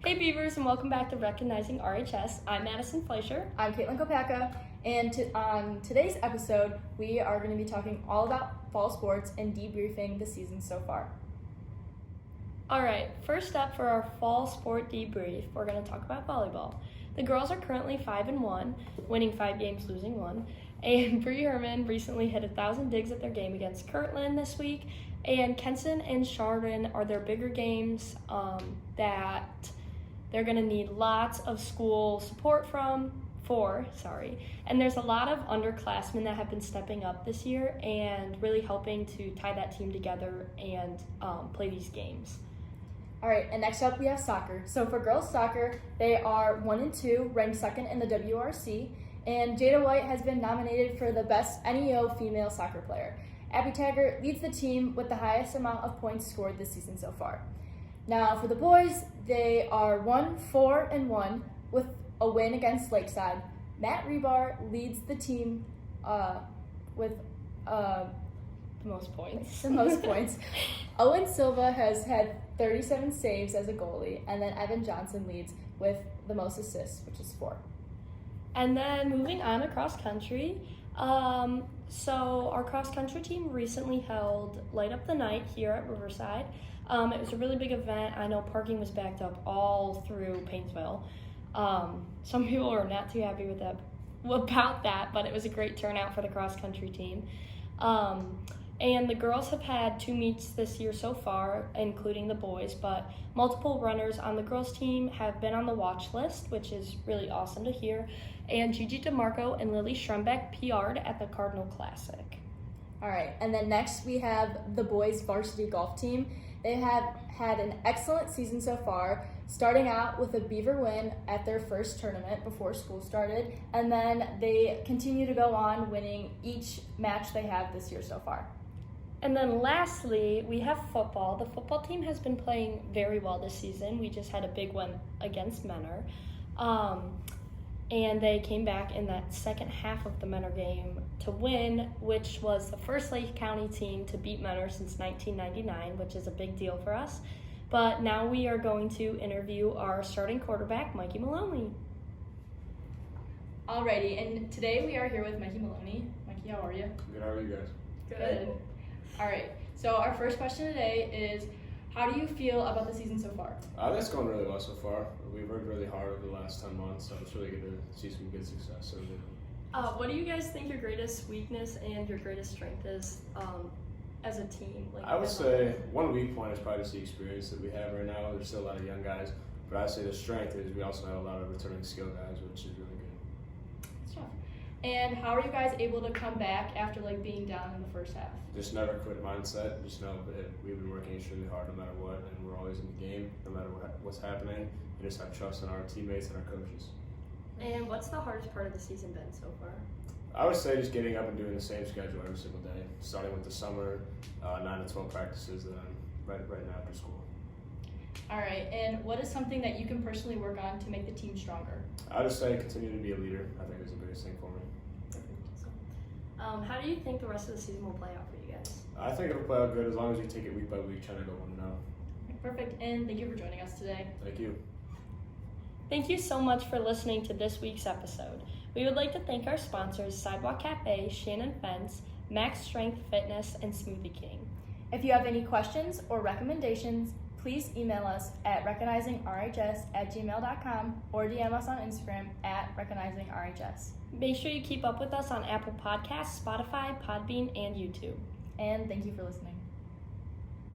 Hey Beavers, and welcome back to Recognizing RHS. I'm Madison Fleischer. I'm Katelyn Kopaka, and on today's episode, we are going to be talking all about fall sports and debriefing the season so far. Alright, first up for our fall sport debrief, we're going to talk about volleyball. The girls are currently 5-1, winning 5 games, losing 1. And Bree Herman recently hit 1,000 digs at their game against Kirtland this week. And Kenson and Chardon are their bigger games that they're going to need lots of school support for. And there's a lot of underclassmen that have been stepping up this year and really helping to tie that team together and play these games. All right, and next up we have soccer. So for girls soccer, they are 1-2, ranked second in the WRC, and Jada White has been nominated for the best NEO female soccer player. Abby Taggart leads the team with the highest amount of points scored this season so far. Now for the boys, they are 1-4-1 with a win against Lakeside. Matt Rebar leads the team with the most points. Owen Silva has had 37 saves as a goalie, and then Evan Johnson leads with the most assists, which is 4. And then moving on to cross country. So our cross country team recently held Light Up the Night here at Riverside. It was a really big event. I know parking was backed up all through Painesville. Some people are not too happy about that, but it was a great turnout for the cross country team. And the girls have had 2 meets this year so far, including the boys, but multiple runners on the girls team have been on the watch list, which is really awesome to hear. And Gigi DeMarco and Lily Schrembeck PR'd at the Cardinal Classic. All right, and then next we have the boys varsity golf team. They have had an excellent season so far, starting out with a Beaver win at their first tournament before school started, and then they continue to go on winning each match they have this year so far. And then lastly, we have football. The football team has been playing very well this season. We just had a big one against Menor. And they came back in that second half of the Menor game to win, which was the first Lake County team to beat Menor since 1999, which is a big deal for us. But now we are going to interview our starting quarterback, Mikey Maloney. Alrighty, and today we are here with Mikey Maloney. Mikey, how are you? Good, how are you guys? Good. All right, so our first question today is, how do you feel about the season so far? That's going really well so far. We've worked really hard over the last 10 months, so it's really good to see some good success. What do you guys think your greatest weakness and your greatest strength is as a team? I would say one weak point is probably just the experience that we have right now. There's still a lot of young guys, but I'd say the strength is we also have a lot of returning skill guys, which is really good. Stuff. And how are you guys able to come back after being down in the first half? Just never quit mindset. Just know that we've been working extremely hard no matter what, and we're always in the game no matter what's happening. We just have trust in our teammates and our coaches. And what's the hardest part of the season been so far? I would say just getting up and doing the same schedule every single day, starting with the summer, 9 to 12 practices, then right after school. All right, and what is something that you can personally work on to make the team stronger? I would say continue to be a leader. I think is the biggest thing for me. How do you think the rest of the season will play out for you guys? I think it'll play out good as long as you take it week by week, trying to go 1-0. Perfect, and thank you for joining us today. Thank you. Thank you so much for listening to this week's episode. We would like to thank our sponsors, Sidewalk Cafe, Shannon Fence, Max Strength Fitness, and Smoothie King. If you have any questions or recommendations, please email us at recognizingrhs@gmail.com or DM us on Instagram at recognizingrhs. Make sure you keep up with us on Apple Podcasts, Spotify, Podbean, and YouTube. And thank you for listening.